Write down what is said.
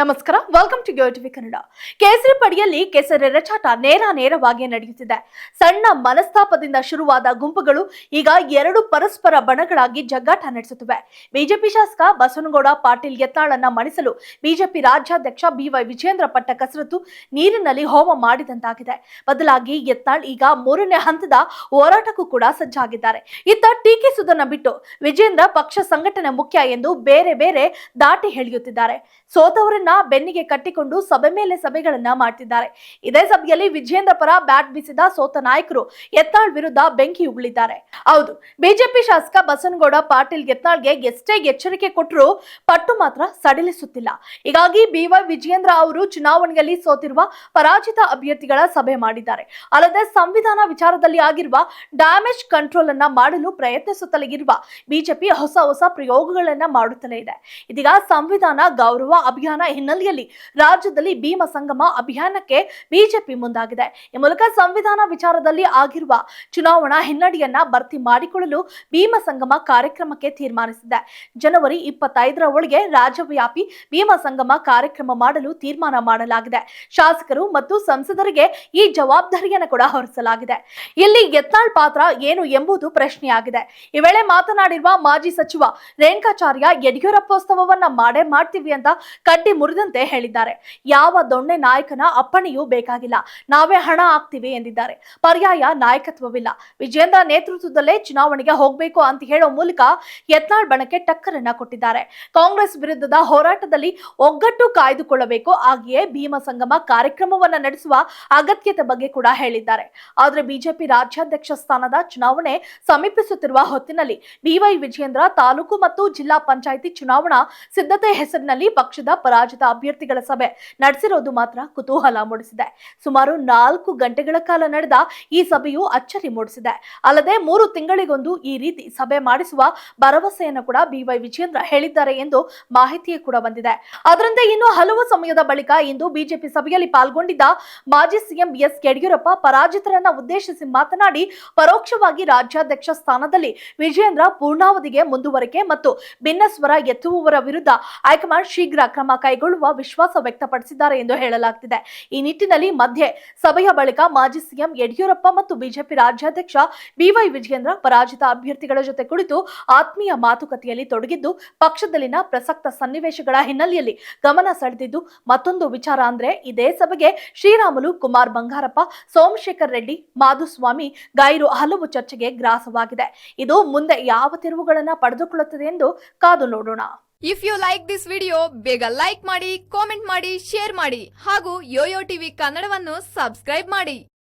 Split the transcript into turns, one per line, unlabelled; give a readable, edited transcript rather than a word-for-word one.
ನಮಸ್ಕಾರ, welcome to TV Kannada. ಕೇಸರಿ ಪಡಿಯಲ್ಲಿ ಕೆಸರೆ ರಚಾಟ ನೇರವಾಗಿ ನಡೆಯುತ್ತಿದೆ. ಸಣ್ಣ ಮನಸ್ತಾಪದಿಂದ ಶುರುವಾದ ಗುಂಪುಗಳು ಈಗ ಎರಡು ಪರಸ್ಪರ ಬಣಗಳಾಗಿ ಜಗ್ಗಾಟ ನಡೆಸುತ್ತಿವೆ. ಬಿಜೆಪಿ ಶಾಸಕ ಬಸನಗೌಡ ಪಾಟೀಲ್ ಯತ್ನಾಳನ್ನ ಮಣಿಸಲು ಬಿಜೆಪಿ ರಾಜ್ಯಾಧ್ಯಕ್ಷ ಬಿವೈ ವಿಜೇಂದ್ರ ಪಟ್ಟ ಕಸರತ್ತು ನೀರಿನಲ್ಲಿ ಹೋಮ ಮಾಡಿದಂತಾಗಿದೆ. ಬದಲಾಗಿ ಯತ್ನಾಳ್ ಈಗ ಮೂರನೇ ಹಂತದ ಹೋರಾಟಕ್ಕೂ ಕೂಡ ಸಜ್ಜಾಗಿದ್ದಾರೆ. ಇತ್ತ ಟೀಕಿಸುವುದನ್ನ ಬಿಟ್ಟು ವಿಜೇಂದ್ರ ಪಕ್ಷ ಸಂಘಟನೆ ಮುಖ್ಯ ಎಂದು ಬೇರೆ ಬೇರೆ ದಾಟಿ ಹೇಳಿಯುತ್ತಿದ್ದಾರೆ. ಸೋತವರನ್ನ ಬೆನ್ನಿಗೆ ಕಟ್ಟಿಕೊಂಡು ಸಭೆ ಮೇಲೆ ಸಭೆಗಳನ್ನ ಮಾಡ್ತಿದ್ದಾರೆ. ಇದೇ ಸಭೆಯಲ್ಲಿ ವಿಜೇಂದ್ರ ಪರ ಬ್ಯಾಟ್ ಬೀಸಿದ ಸೋತ ನಾಯಕರು ಯತ್ನಾಳ್ ವಿರುದ್ಧ ಬೆಂಕಿ ಉಗುಳಿದ್ದಾರೆ. ಹೌದು, ಬಿಜೆಪಿ ಶಾಸಕ ಬಸನಗೌಡ ಪಾಟೀಲ್ ಯತ್ನಾಳ್ಗೆ ಎಷ್ಟೇ ಎಚ್ಚರಿಕೆ ಕೊಟ್ಟರೂ ಪಟ್ಟು ಮಾತ್ರ ಸಡಿಲಿಸುತ್ತಿಲ್ಲ. ಹೀಗಾಗಿ ಬಿವೈ ವಿಜೇಂದ್ರ ಅವರು ಚುನಾವಣೆಯಲ್ಲಿ ಸೋತಿರುವ ಪರಾಜಿತ ಅಭ್ಯರ್ಥಿಗಳ ಸಭೆ ಮಾಡಿದ್ದಾರೆ. ಅಲ್ಲದೆ ಸಂವಿಧಾನ ವಿಚಾರದಲ್ಲಿ ಆಗಿರುವ ಡ್ಯಾಮೇಜ್ ಕಂಟ್ರೋಲ್ ಅನ್ನ ಮಾಡಲು ಪ್ರಯತ್ನಿಸುತ್ತಲೇ ಇರುವ ಬಿಜೆಪಿ ಹೊಸ ಪ್ರಯೋಗಗಳನ್ನ ಮಾಡುತ್ತಲೇ ಇದೆ. ಇದೀಗ ಸಂವಿಧಾನ ಗೌರವ ಅಭಿಯಾನ ಹಿನ್ನೆಲೆಯಲ್ಲಿ ರಾಜ್ಯದಲ್ಲಿ ಭೀಮ ಸಂಗಮ ಅಭಿಯಾನಕ್ಕೆ ಬಿಜೆಪಿ ಮುಂದಾಗಿದೆ. ಈ ಮೂಲಕ ಸಂವಿಧಾನ ವಿಚಾರದಲ್ಲಿ ಆಗಿರುವ ಚುನಾವಣಾ ಹಿನ್ನಡೆಯನ್ನ ಭರ್ತಿ ಮಾಡಿಕೊಳ್ಳಲು ಭೀಮ ಸಂಗಮ ಕಾರ್ಯಕ್ರಮಕ್ಕೆ ತೀರ್ಮಾನಿಸಿದೆ. ಜನವರಿ 25ರ ಒಳಗೆ ರಾಜ್ಯವ್ಯಾಪಿ ಭೀಮ ಸಂಗಮ ಕಾರ್ಯಕ್ರಮ ಮಾಡಲು ತೀರ್ಮಾನ ಮಾಡಲಾಗಿದೆ. ಶಾಸಕರು ಮತ್ತು ಸಂಸದರಿಗೆ ಈ ಜವಾಬ್ದಾರಿಯನ್ನು ಕೂಡ ಹೊರಿಸಲಾಗಿದೆ. ಇಲ್ಲಿ ಯತ್ನಾಳ್ ಪಾತ್ರ ಏನು ಎಂಬುದು ಪ್ರಶ್ನೆಯಾಗಿದೆ. ಈ ವೇಳೆ ಮಾತನಾಡಿರುವ ಮಾಜಿ ಸಚಿವ ರೇಣುಕಾಚಾರ್ಯ ಯಡಿಯೂರಪ್ಪೋತ್ಸವವನ್ನ ಮಾಡ್ತೀವಿ ಅಂತ ಕಡ್ಡಿ ಮುರಿದಂತೆ ಹೇಳಿದ್ದಾರೆ. ಯಾವ ದೊಣ್ಣೆ ನಾಯಕನ ಅಪ್ಪಣೆಯೂ ಬೇಕಾಗಿಲ್ಲ, ನಾವೇ ಹಣ ಹಾಕ್ತಿವಿ ಎಂದಿದ್ದಾರೆ. ಪರ್ಯಾಯ ನಾಯಕತ್ವವಿಲ್ಲ, ವಿಜೇಂದ್ರ ನೇತೃತ್ವದಲ್ಲೇ ಚುನಾವಣೆಗೆ ಹೋಗಬೇಕು ಅಂತ ಹೇಳೋ ಮೂಲಕ ಯತ್ನಾಳ್ ಬಣಕ್ಕೆ ಟಕ್ಕರನ್ನ ಕೊಟ್ಟಿದ್ದಾರೆ. ಕಾಂಗ್ರೆಸ್ ವಿರುದ್ಧದ ಹೋರಾಟದಲ್ಲಿ ಒಗ್ಗಟ್ಟು ಕಾಯ್ದುಕೊಳ್ಳಬೇಕು, ಹಾಗೆಯೇ ಭೀಮ ಸಂಗಮ ಕಾರ್ಯಕ್ರಮವನ್ನ ನಡೆಸುವ ಅಗತ್ಯತೆ ಬಗ್ಗೆ ಕೂಡ ಹೇಳಿದ್ದಾರೆ. ಆದ್ರೆ ಬಿಜೆಪಿ ರಾಜ್ಯಾಧ್ಯಕ್ಷ ಸ್ಥಾನದ ಚುನಾವಣೆ ಸಮೀಪಿಸುತ್ತಿರುವ ಹೊತ್ತಿನಲ್ಲಿ ಬಿವೈ ವಿಜೇಂದ್ರ ತಾಲೂಕು ಮತ್ತು ಜಿಲ್ಲಾ ಪಂಚಾಯಿತಿ ಚುನಾವಣಾ ಸಿದ್ಧತೆ ಹೆಸರಿನಲ್ಲಿ ಪಕ್ಷದ ಪರಾಜಿತ ಅಭ್ಯರ್ಥಿಗಳ ಸಭೆ ನಡೆಸಿರೋದು ಮಾತ್ರ ಕುತೂಹಲ ಮೂಡಿಸಿದೆ. ಸುಮಾರು 4 ಗಂಟೆಗಳ ಕಾಲ ನಡೆದ ಈ ಸಭೆಯು ಅಚ್ಚರಿ ಮೂಡಿಸಿದೆ. ಅಲ್ಲದೆ 3 ತಿಂಗಳಿಗೊಂದು ಈ ರೀತಿ ಸಭೆ ಮಾಡಿಸುವ ಭರವಸೆಯನ್ನು ಕೂಡ ಬಿವೈ ವಿಜೇಂದ್ರ ಹೇಳಿದ್ದಾರೆ ಎಂದು ಮಾಹಿತಿ ಕೂಡ ಬಂದಿದೆ. ಅದರಂತೆ ಇನ್ನು ಹಲವು ಸಮಯದ ಬಳಿಕ ಇಂದು ಬಿಜೆಪಿ ಸಭೆಯಲ್ಲಿ ಪಾಲ್ಗೊಂಡಿದ್ದ ಮಾಜಿ ಸಿಎಂ ಬಿಎಸ್ ಯಡಿಯೂರಪ್ಪ ಪರಾಜಿತರನ್ನ ಉದ್ದೇಶಿಸಿ ಮಾತನಾಡಿ, ಪರೋಕ್ಷವಾಗಿ ರಾಜ್ಯಾಧ್ಯಕ್ಷ ಸ್ಥಾನದಲ್ಲಿ ವಿಜೇಂದ್ರ ಪೂರ್ಣಾವಧಿಗೆ ಮುಂದುವರಿಕೆ ಮತ್ತು ಭಿನ್ನಸ್ವರ ಎತ್ತುವವರ ವಿರುದ್ಧ ಹೈಕಮಾಂಡ್ ಶೀಘ್ರ ಕ್ರಮ ಕೈಗೊಳ್ಳುವ ವಿಶ್ವಾಸ ವ್ಯಕ್ತಪಡಿಸಿದ್ದಾರೆ ಎಂದು ಹೇಳಲಾಗುತ್ತಿದೆ. ಈ ನಿಟ್ಟಿನಲ್ಲಿ ಮಧ್ಯೆ ಸಭೆಯ ಬಳಿಕ ಮಾಜಿ ಸಿಎಂ ಯಡಿಯೂರಪ್ಪ ಮತ್ತು ಬಿಜೆಪಿ ರಾಜ್ಯಾಧ್ಯಕ್ಷ ಬಿವೈ ವಿಜೇಂದ್ರ ಪರಾಜಿತ ಅಭ್ಯರ್ಥಿಗಳ ಜೊತೆ ಕುಳಿತು ಆತ್ಮೀಯ ಮಾತುಕತೆಯಲ್ಲಿ ತೊಡಗಿದ್ದು, ಪಕ್ಷದಲ್ಲಿನ ಪ್ರಸಕ್ತ ಸನ್ನಿವೇಶಗಳ ಹಿನ್ನೆಲೆಯಲ್ಲಿ ಗಮನ ಸೆಳೆದಿದ್ದು. ಮತ್ತೊಂದು ವಿಚಾರ ಅಂದ್ರೆ ಇದೇ ಸಭೆಗೆ ಶ್ರೀರಾಮುಲು, ಕುಮಾರ್ ಬಂಗಾರಪ್ಪ, ಸೋಮಶೇಖರ್ ರೆಡ್ಡಿ, ಮಾಧುಸ್ವಾಮಿ ಗೈರು ಹಲವು ಚರ್ಚೆಗೆ ಗ್ರಾಸವಾಗಿದೆ. ಇದು ಮುಂದೆ ಯಾವ ತಿರುವುಗಳನ್ನ ಪಡೆದುಕೊಳ್ಳುತ್ತದೆ ಎಂದು ಕಾದು ನೋಡೋಣ.
If you like this video, ಬೇಗ ಲೈಕ್ ಮಾಡಿ, ಕಾಮೆಂಟ್ ಮಾಡಿ, ಶೇರ್ ಮಾಡಿ ಹಾಗೂ ಯೋಯೋ ಟಿವಿ ಕನ್ನಡವನ್ನು ಸಬ್ಸ್ಕ್ರೈಬ್ ಮಾಡಿ.